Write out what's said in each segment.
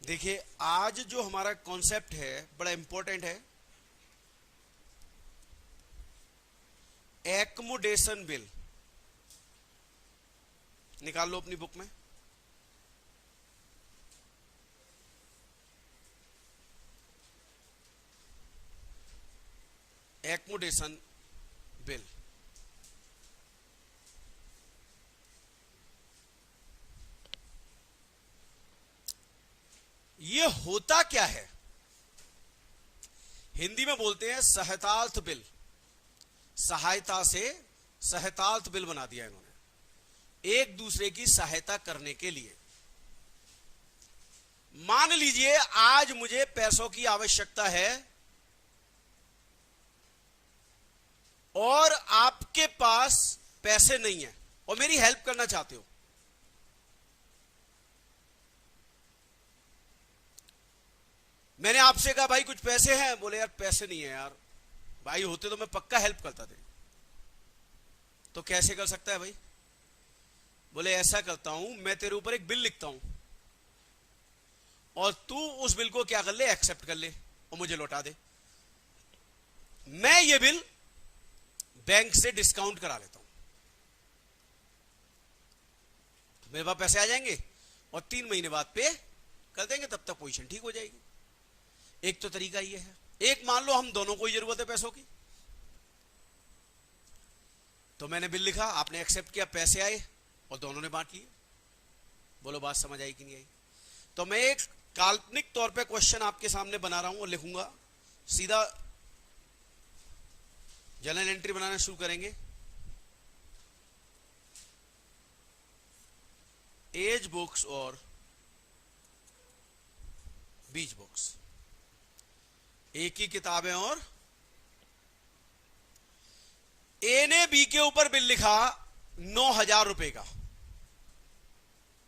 देखिए, आज जो हमारा कॉन्सेप्ट है बड़ा इंपॉर्टेंट है। एकोमोडेशन बिल निकाल लो अपनी बुक में। एकोमोडेशन बिल ये होता क्या है? हिंदी में बोलते हैं सहायतार्थ बिल। सहायता से सहायतार्थ बिल बना दिया इन्होंने, एक दूसरे की सहायता करने के लिए। मान लीजिए आज मुझे पैसों की आवश्यकता है और आपके पास पैसे नहीं है और मेरी हेल्प करना चाहते हो। मैंने आपसे कहा भाई कुछ पैसे हैं, बोले यार पैसे नहीं है यार, भाई होते तो मैं पक्का हेल्प करता था। तो कैसे कर सकता है भाई? बोले ऐसा करता हूं, मैं तेरे ऊपर एक बिल लिखता हूं और तू उस बिल को क्या कर ले, एक्सेप्ट कर ले और मुझे लौटा दे। मैं ये बिल बैंक से डिस्काउंट करा लेता हूं, मेरे पास पैसे आ जाएंगे और 3 महीने बाद पे कर देंगे, तब तक पोजीशन ठीक हो जाएगी। एक तो तरीका ये है। एक मान लो हम दोनों को ही जरूरत है पैसों की, तो मैंने बिल लिखा, आपने एक्सेप्ट किया, पैसे आए और दोनों ने बांट लिए। बोलो बात समझ आई कि नहीं आई? तो मैं एक काल्पनिक तौर पे क्वेश्चन आपके सामने बना रहा हूं और लिखूंगा। सीधा जर्नल एंट्री बनाना शुरू करेंगे। एज बुक्स और बीच बुक्स, एक ही किताबें, और ए ने बी के ऊपर बिल लिखा 9,000 रुपए का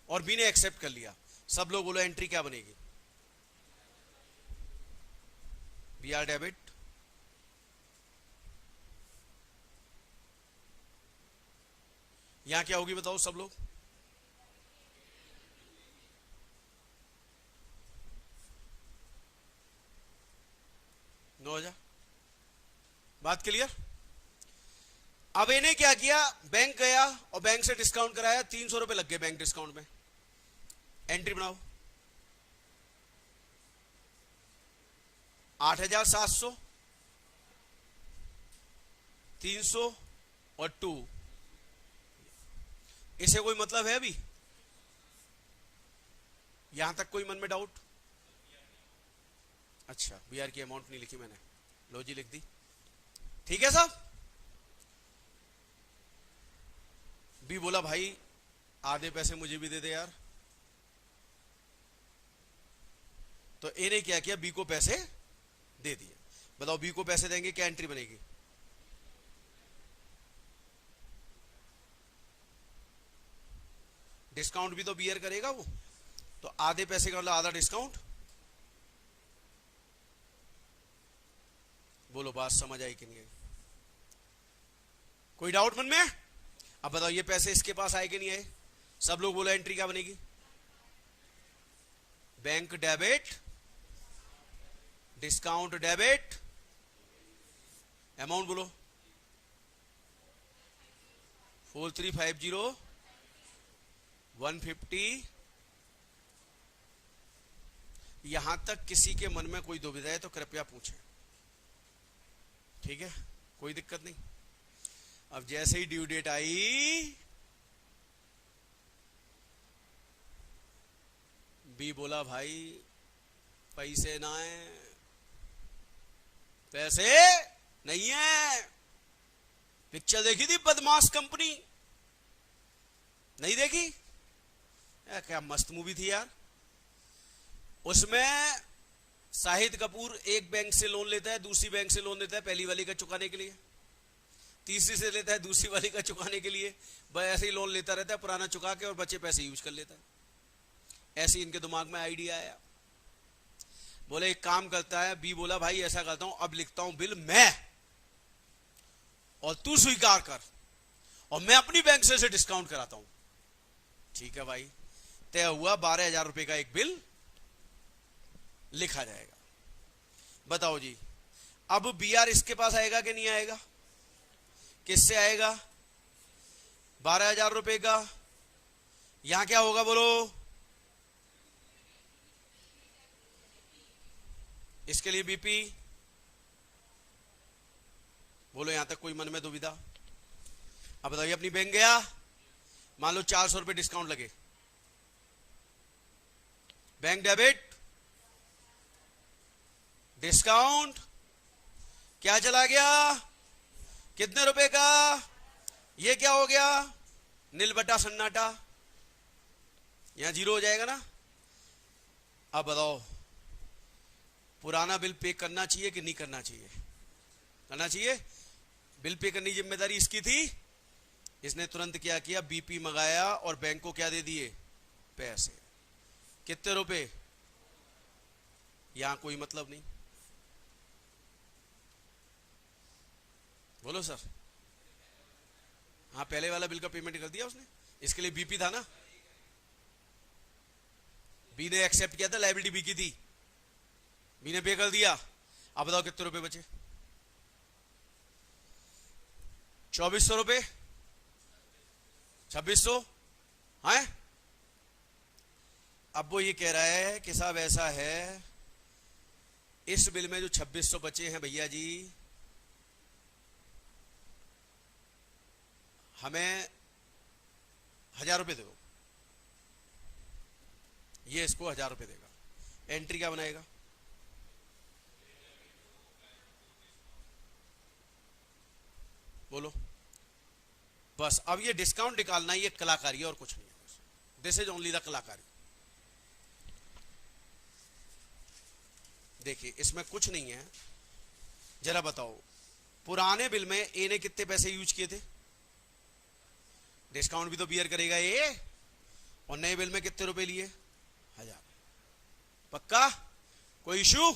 और बी ने एक्सेप्ट कर लिया। सब लोग बोलो एंट्री क्या बनेगी? बी आर डेबिट, यहां क्या होगी बताओ सब लोग? बात क्लियर? अब इन्हें क्या किया, बैंक गया और बैंक से डिस्काउंट कराया, 300 रुपए लग गए बैंक डिस्काउंट में। एंट्री बनाओ 8,700, 300 और 2। इसे कोई मतलब है अभी? यहां तक कोई मन में डाउट? अच्छा, बीआर की अमाउंट नहीं लिखी मैंने, लो जी लिख दी। ठीक है साहब? बी बोला भाई आधे पैसे मुझे भी दे दे यार। तो ए ने क्या किया, बी को पैसे दे दिए। बताओ बी को पैसे देंगे क्या एंट्री बनेगी? डिस्काउंट भी तो बियर करेगा वो, तो आधे पैसे का मतलब आधा डिस्काउंट। बोलो बात समझ आई कि नहीं आई? कोई डाउट मन में? अब बताओ ये पैसे इसके पास आए कि नहीं आए? सब लोग बोलो एंट्री क्या बनेगी? Bank debit, discount debit, amount बोलो 4350 150। यहां तक किसी के मन में कोई दुविधा है तो कृपया पूछें, ठीक है? कोई दिक्कत नहीं। अब जैसे ही ड्यू डेट आई, बी बोला भाई पैसे ना है, पैसे नहीं है। पिक्चर देखी थी बदमाश कंपनी? नहीं देखी? क्या मस्त मूवी थी यार। उसमें शाहिद कपूर एक बैंक से लोन लेता है, दूसरी बैंक से लोन लेता है पहली वाली का चुकाने के लिए, तीसरी से लेता है दूसरी वाली का चुकाने के लिए। बस ऐसे ही लोन लेता रहता है, पुराना चुका के और बचे पैसे यूज कर लेता है। ऐसे इनके दिमाग में आइडिया आया। बोले एक काम करता है, बी बोला भाई ऐसा करता हूं, अब लिखता हूं बिल मैं, और तू स्वीकार कर और मैं अपनी बैंक से डिस्काउंट कराता हूं। ठीक है भाई, तय हुआ 12,000 रुपए का एक बिल लिखा जाएगा। बताओ जी, अब बीआर इसके पास आएगा कि नहीं आएगा? किससे आएगा? 12,000 रुपए का। यहां क्या होगा बोलो? इसके लिए बीपी। बोलो यहां तक कोई मन में दुविधा? अब बताइए, अपनी बैंक गया, मान लो 400 रुपए डिस्काउंट लगे, बैंक डेबिट, डिस्काउंट क्या चला गया? कितने रुपए का? ये क्या हो गया? नील बटा सन्नाटा, यहां जीरो हो जाएगा ना। अब बताओ, पुराना बिल पे करना चाहिए कि नहीं करना चाहिए? करना चाहिए। बिल पे करने की जिम्मेदारी इसकी थी, इसने तुरंत क्या किया? बीपी मंगाया और बैंक को क्या दे दिए? पैसे। कितने रुपए? यहां कोई मतलब नहीं। बोलो सर। हाँ, पहले वाला बिल का पेमेंट कर दिया उसने, इसके लिए बीपी था ना। बी ने एक्सेप्ट किया था, लायबिलिटी बी की थी, बी ने पे कर दिया। अब बताओ कितने रुपए बचे? 2400 रुपए, 2600 है। अब वो ये कह रहा है कि साहब ऐसा है, इस बिल में जो 2600 बचे हैं भैया जी, हमें 1000 रुपए दो। ये इसको 1000 रुपए देगा। एंट्री क्या बनाएगा? बोलो। बस अब ये डिस्काउंट निकालना, ये कलाकारी है और कुछ नहीं है। दिस इज ओनली द कलाकारी। देखिए, इसमें कुछ नहीं है। जरा बताओ, पुराने बिल में ए ने कितने पैसे यूज किए थे? डिस्काउंट भी तो बियर करेगा ए। और नए बिल में कितने रुपए लिए? 1000। पक्का? कोई इशू?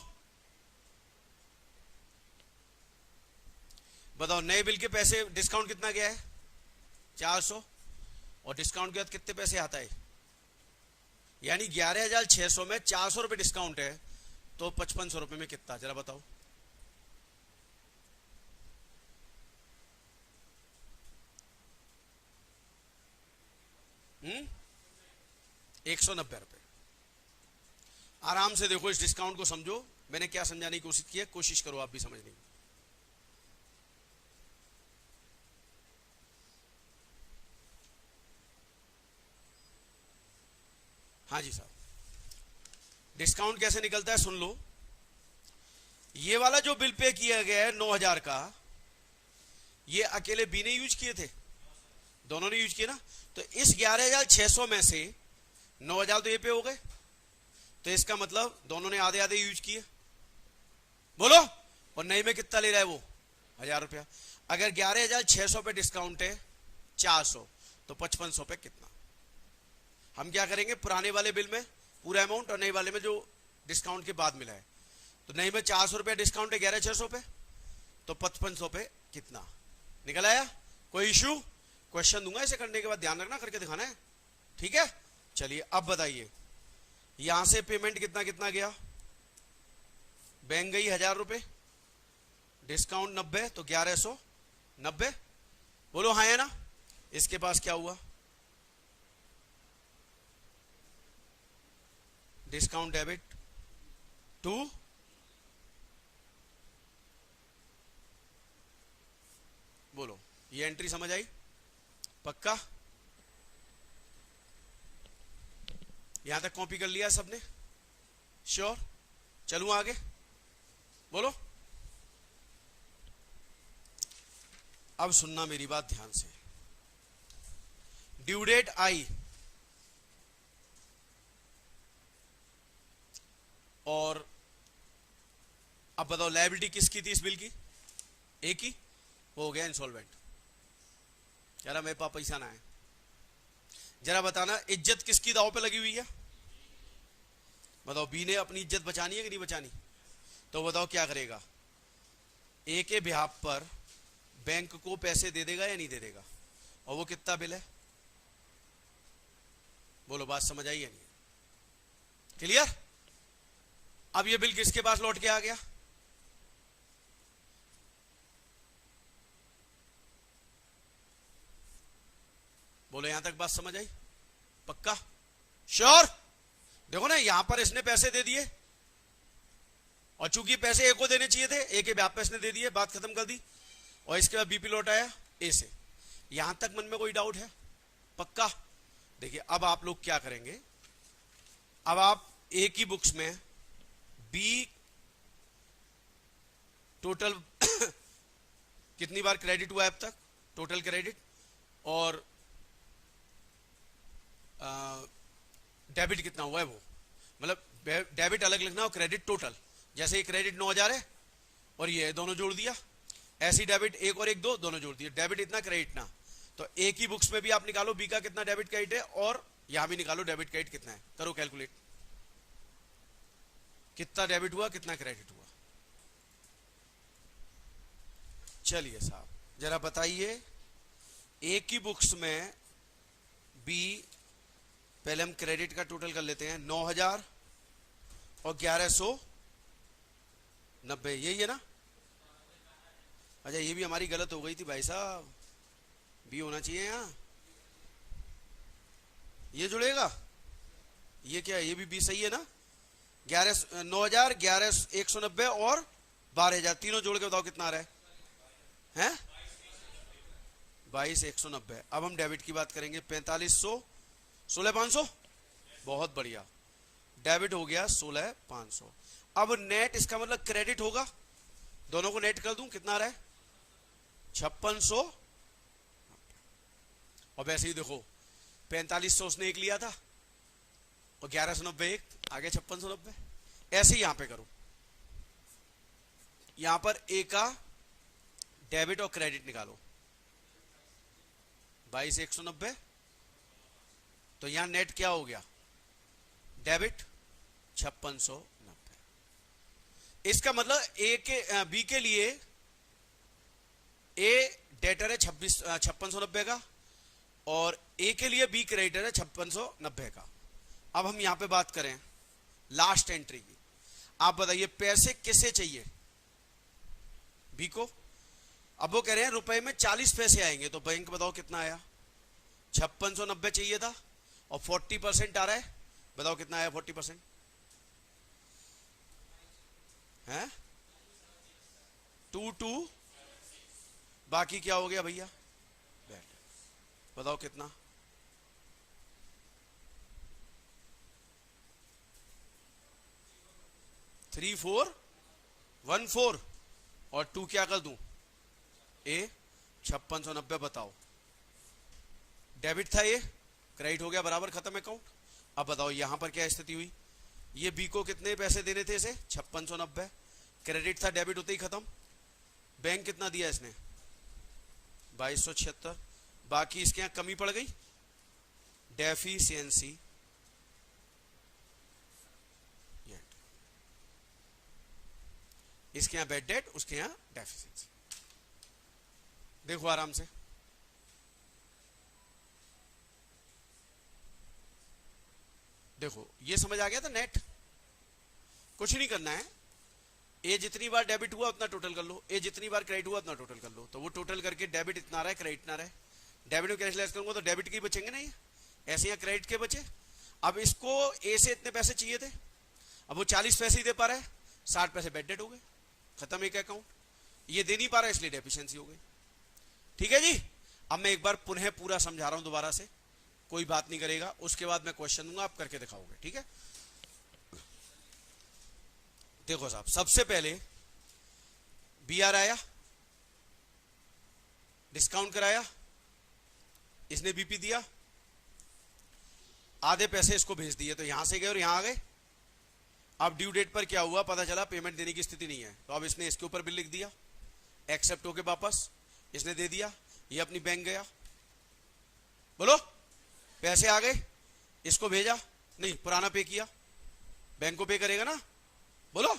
बताओ, नए बिल के पैसे, डिस्काउंट कितना गया है? 400। और डिस्काउंट के बाद कितने पैसे आता है? यानी 11,600 में 400 रुपए डिस्काउंट है, तो 5500 रुपए में कितना? जरा बताओ। हम्म, 190 रुपए। आराम से देखो, इस डिस्काउंट को समझो। मैंने क्या समझाने की कोशिश की है, कोशिश करो आप भी समझने की। हाँ जी साहब, डिस्काउंट कैसे निकलता है सुन लो। ये वाला जो बिल पे किया गया है 9000 का, ये अकेले बी ने यूज किए थे? दोनों ने यूज किए ना। तो इस 11,600 में से 9000 तो ये पे हो गए, तो इसका मतलब दोनों ने आधे आधे यूज किए। बोलो। और नए में कितना ले रहा है वो? 1000 रुपया। अगर 11,600 पे डिस्काउंट है 400, तो 5500 पे कितना? हम क्या करेंगे, पुराने वाले बिल में पूरा अमाउंट और नए वाले में जो डिस्काउंट के बाद मिला है। तो नए में 400 रुपया डिस्काउंट है 11,600 पे, तो 5500 पे कितना? निकल आया? कोई इशू? क्वेश्चन दूंगा इसे करने के बाद, ध्यान रखना, करके दिखाना है। ठीक है, चलिए अब बताइए, यहां से पेमेंट कितना कितना गया? बैंक गई 1000 रुपए, डिस्काउंट 90, तो 1190। बोलो हाँ है ना। इसके पास क्या हुआ? डिस्काउंट डेबिट टू, बोलो ये एंट्री समझ आई? पक्का? यहां तक कॉपी कर लिया सबने? श्योर? चलूं आगे? बोलो। अब सुनना मेरी बात ध्यान से। ड्यू डेट आई और अब बताओ, लायबिलिटी किसकी थी इस बिल की? एक ही। हो गया इंसॉल्वेंट। कह रहा मेरे पास पैसा ना है। जरा बताना, इज्जत किसकी दांव पे लगी हुई है? बताओ, बी ने अपनी इज्जत बचानी है कि नहीं बचानी? तो बताओ क्या करेगा? ए के बिहाफ पर बैंक को पैसे दे देगा या नहीं दे देगा? और वो कितना बिल है? बोलो, बात समझ आई या नहीं? क्लियर? अब ये बिल किसके पास लौट के आ गया? बोलो यहां तक बात समझ आई? पक्का? श्योर? देखो ना, यहां पर इसने पैसे दे दिए और चूंकि पैसे ए को देने चाहिए थे, ए के व्याप पे इसने दे दिए, बात खत्म कर दी। और इसके बाद बीपी लौट आया ए से। यहां तक मन में कोई डाउट है? पक्का? देखिए अब आप लोग क्या करेंगे, अब आप ए की बुक्स में बी टोटल कितनी बार क्रेडिट हुआ है अब तक, टोटल क्रेडिट, और डेबिट कितना हुआ है वो, मतलब डेबिट अलग लिखना और क्रेडिट टोटल। जैसे ये क्रेडिट 9,000 है और ये दोनों जोड़ दिया, ऐसी डेबिट 1 और 1 2 दोनों जोड़ दिए, डेबिट इतना क्रेडिट ना। तो ए की बुक्स में भी आप निकालो बी का कितना डेबिट क्रेडिट है, और यहां भी निकालो डेबिट क्रेडिट कितना है, करो कैलकुलेट, कितना डेबिट हुआ कितना क्रेडिट हुआ। चलिए साहब जरा बताइए, ए की बुक्स में बी, पहले हम क्रेडिट का टोटल कर लेते हैं, 9,000 और 1,190, यही है ना? अच्छा ये भी हमारी गलत हो गई थी भाई साहब, बी होना चाहिए यहां, ये जुड़ेगा, ये क्या है, ये भी बी सही है ना? 9,000, 11,190 और 12,000 तीनों जोड़ के बताओ कितना आ रहा है? 22,190। अब हम डेबिट की बात करेंगे, 4500, 16,500, बहुत बढ़िया, डेबिट हो गया 16,500। अब नेट इसका मतलब क्रेडिट होगा, दोनों को नेट कर दूं, कितना आ रहा है? 5600। और वैसे ही देखो 4500 उसने एक लिया था और 1190 एक, आगे 5690। ऐसे ही यहां पे करो, यहां पर ए का डेबिट और क्रेडिट निकालो, 22,190, तो यहां नेट क्या हो गया? डेबिट 5690। इसका मतलब ए के बी के लिए ए डेटर है 5690 का और ए के लिए बी क्रेडिटर है 5690 का। अब हम यहां पे बात करें लास्ट एंट्री की, आप बताइए पैसे किसे चाहिए? बी को। अब वो कह रहे हैं रुपए में 40 पैसे आएंगे, तो बैंक बताओ कितना आया? 5690 चाहिए था और 40% आ रहा है, बताओ कितना आया 40%? है 2 बाकी क्या हो गया भैया? बताओ कितना? 3414 और 2 क्या कर दूं? ए 5690। बताओ डेबिट था, ये क्रेडिट हो गया, बराबर खत्म अकाउंट। अब बताओ यहां पर क्या स्थिति हुई? ये बी को कितने पैसे देने थे इसे? 5690, क्रेडिट था, डेबिट होते ही खत्म। बैंक कितना दिया इसने? 2276। बाकी इसके यहां कमी पड़ गई, डेफिशिएंसी, इसके यहां बैड डेट, उसके यहां डेफिशिएंसी। देखो आराम से, देखो ये समझ आ गया था नेट? कुछ नहीं करना है, ए जितनी बार डेबिट हुआ उतना टोटल कर लो, ए जितनी बार क्रेडिट हुआ उतना टोटल कर लो। तो वो टोटल करके डेबिट इतना रहा है, क्रेडिट ना रहे, डेबिट में कैश करूंगा तो डेबिट के ही बचेंगे ना, ये ऐसे यहाँ क्रेडिट के बचे। अब इसको ए से इतने पैसे चाहिए थे, अब वो 40 पैसे ही दे पा रहा है, 60 पैसे बैड डेट हो गए, खत्म एक अकाउंट। ये दे नहीं पा रहा है इसलिए डेफिशिएंसी हो गई। ठीक है जी। अब मैं एक बार पुनः पूरा समझा रहा हूं दोबारा से, कोई बात नहीं करेगा, उसके बाद मैं क्वेश्चन दूंगा, आप करके दिखाओगे, ठीक है? देखो साहब, सबसे पहले बी आर आया, डिस्काउंट कराया, इसने बीपी दिया, आधे पैसे इसको भेज दिए, तो यहां से गए और यहां आ गए। अब ड्यू डेट पर क्या हुआ, पता चला पेमेंट देने की स्थिति नहीं है, तो अब इसने इसके ऊपर बिल लिख दिया, एक्सेप्ट होके वापस इसने दे दिया, ये अपनी बैंक गया, बोलो पैसे आ गए, इसको भेजा नहीं, पुराना पे किया, बैंक को पे करेगा ना, बोलो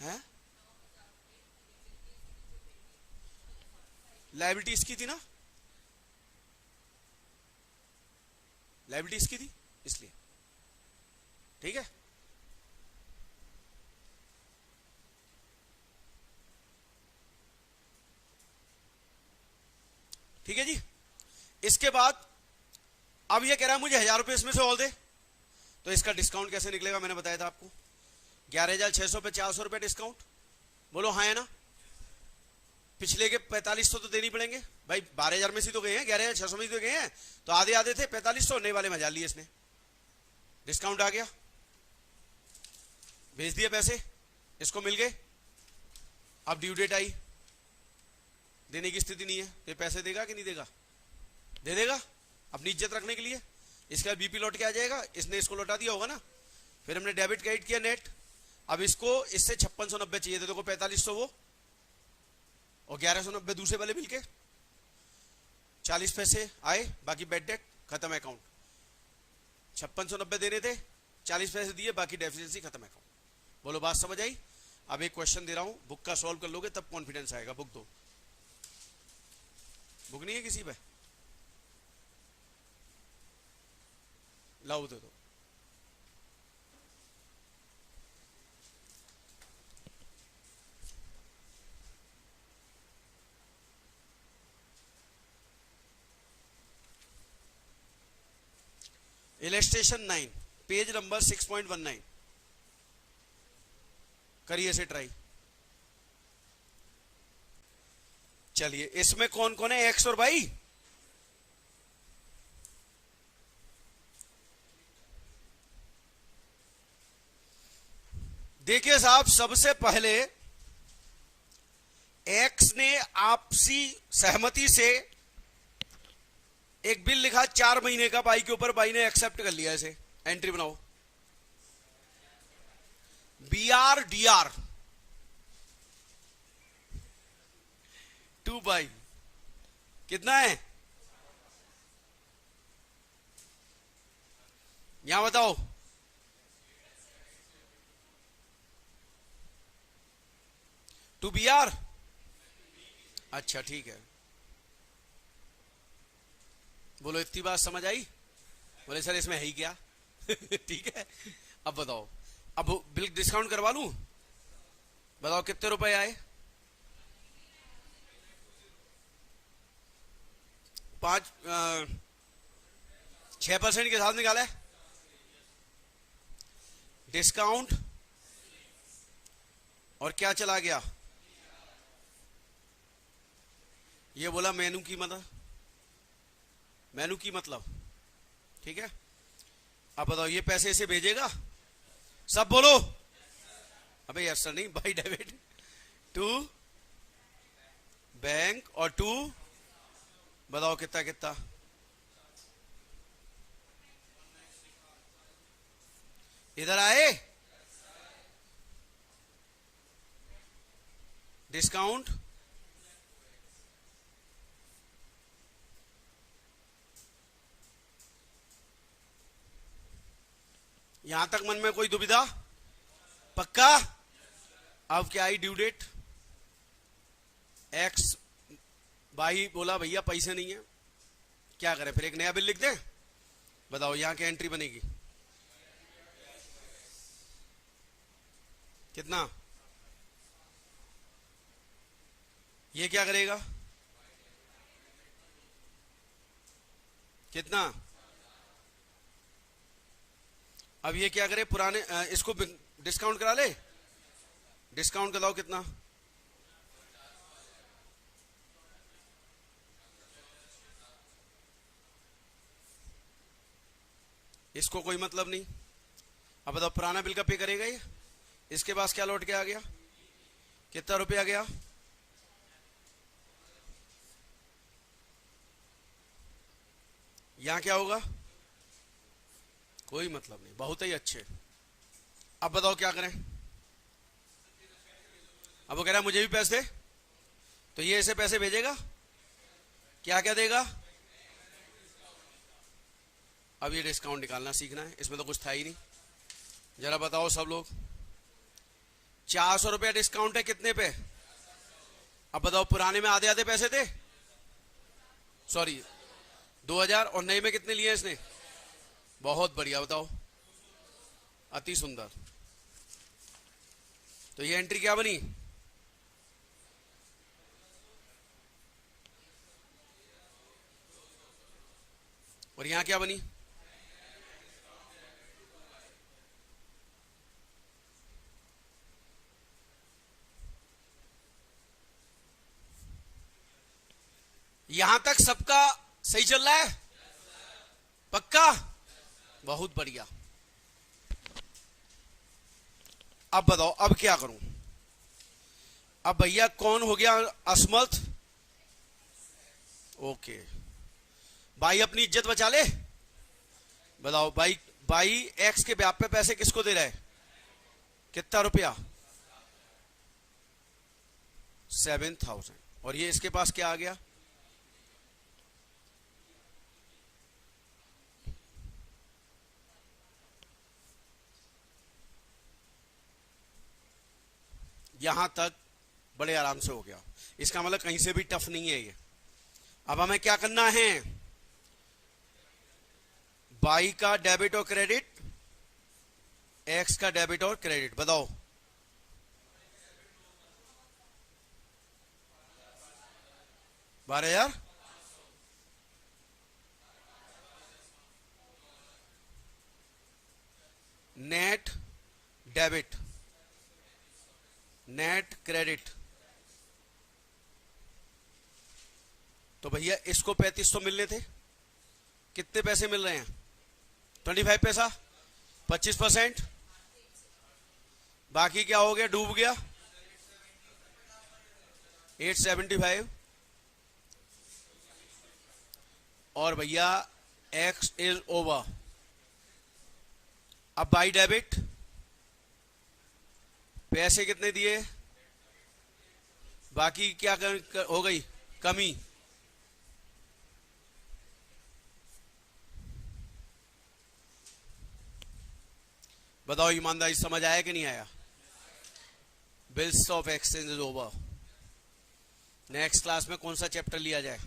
है? लायबिलिटी इसकी थी ना, लायबिलिटी इसकी थी इसलिए ठीक है। ठीक है जी। इसके बाद अब ये कह रहा है मुझे 1000 रुपए इसमें से और दे, तो इसका डिस्काउंट कैसे निकलेगा, मैंने बताया था आपको 11,600 पे 400 रुपए डिस्काउंट। बोलो हाँ है ना। पिछले के 4500 तो देनी पड़ेंगे भाई, 12,000 में से तो गए हैं, 11,600 में से तो गए हैं, तो आधे आधे थे 4500, नए वाले में हजार लिए इसने, डिस्काउंट आ गया, भेज दिए पैसे, इसको मिल गए। अब ड्यू डेट आई, देने की स्थिति नहीं है, तो पैसे देगा कि नहीं देगा, दे देगा अपनी इज्जत रखने के लिए। इसका बीपी लौट के आ जाएगा, इसने इसको लौटा दिया होगा ना, फिर हमने डेबिट क्रेडिट किया नेट। अब इसको इससे 5690 चाहिए थे, देखो 4500 वो और 1190 दूसरे वाले मिलके 40 पैसे आए, बाकी बैड डेट खत्म अकाउंट। 5690 देने थे, 40 पैसे दिए, बाकी डेफिशिएंसी खत्म अकाउंट। बोलो बात समझ आई। अब एक क्वेश्चन दे रहा हूं, बुक का सॉल्व कर लोगे तब कॉन्फिडेंस आएगा। बुक दो, बुक नहीं है किसी पे, लाओ दे दो। इलस्ट्रेशन 9 पेज नंबर 6.19 करिए से ट्राई। चलिए इसमें कौन कौन है एक्स और वाई, देखिए साहब, सबसे पहले एक्स ने आपसी सहमति से एक बिल लिखा 4 महीने का बाई के ऊपर, बाई ने एक्सेप्ट कर लिया, इसे एंट्री बनाओ। BR DR 2 बाई कितना है, यहां बताओ। टू BR, अच्छा ठीक है। बोलो इतनी बात समझ आई। बोले सर इसमें है ही क्या ठीक है। अब बताओ, अब बिल डिस्काउंट करवा लूं, बताओ कितने रुपए आए, 6% के साथ निकाला है डिस्काउंट, और क्या चला गया, ये बोला मेनू की मतलब, मेनू की मतलब, ठीक है। अब बताओ ये पैसे इसे भेजेगा, सब बोलो। अबे यस सर नहीं, बाई डेबिट टू बैंक और टू, बताओ कितना कितना, इधर आए डिस्काउंट, यहां तक मन में कोई दुविधा, पक्का। अब क्या आई ड्यू डेट, एक्स भाई बोला भैया पैसे नहीं है, क्या करें, फिर एक नया बिल लिख दे, बताओ यहां की एंट्री बनेगी कितना, ये क्या करेगा कितना, अब ये क्या करे, पुराने इसको डिस्काउंट करा ले, डिस्काउंट कराओ कितना, इसको कोई मतलब नहीं। अब बताओ पुराना बिल का पे करेगा ये, इसके पास क्या लौट के आ गया, कितना रुपया गया, यहां क्या होगा, कोई मतलब नहीं, बहुत ही अच्छे। अब बताओ क्या करें, अब वो कह रहा है मुझे भी पैसे दे, तो ये ऐसे पैसे भेजेगा, क्या क्या देगा, अब ये डिस्काउंट निकालना सीखना है, इसमें तो कुछ था ही नहीं। जरा बताओ सब लोग, 400 रुपया डिस्काउंट है कितने पे, अब बताओ पुराने में आधे आधे पैसे थे, सॉरी 2000, और नए में कितने लिए इसने, बहुत बढ़िया, बताओ अति सुंदर। तो ये एंट्री क्या बनी? और यहां क्या बनी? यहां तक सबका सही चल रहा है? पक्का? बहुत बढ़िया। अब बताओ अब क्या करूं? अब भैया कौन हो गया असमर्थ? ओके, भाई अपनी इज्जत बचा ले। बताओ भाई, भाई एक्स के ब्याज पे पैसे किसको दे रहा है? कितना रुपया? 7,000। और ये इसके पास क्या आ गया? यहां तक बड़े आराम से हो गया। इसका मतलब कहीं से भी टफ नहीं है ये। अब हमें क्या करना है? बाई का डेबिट और क्रेडिट, एक्स का डेबिट और क्रेडिट। बताओ। $12,000। Net debit, net credit. तो भैया इसको 3500 मिलने थे, कितने पैसे मिल रहे हैं? 25 पैसा, 25%। बाकी क्या हो गया? डूब गया 875। और भैया एक्स इज ओवर। अब बाई डेबिट पैसे कितने दिए? बाकी क्या हो गई? कमी। बताओ ईमानदारी समझ आया कि नहीं आया? Bills of exchange is over. Next class में कौन सा चैप्टर लिया जाए?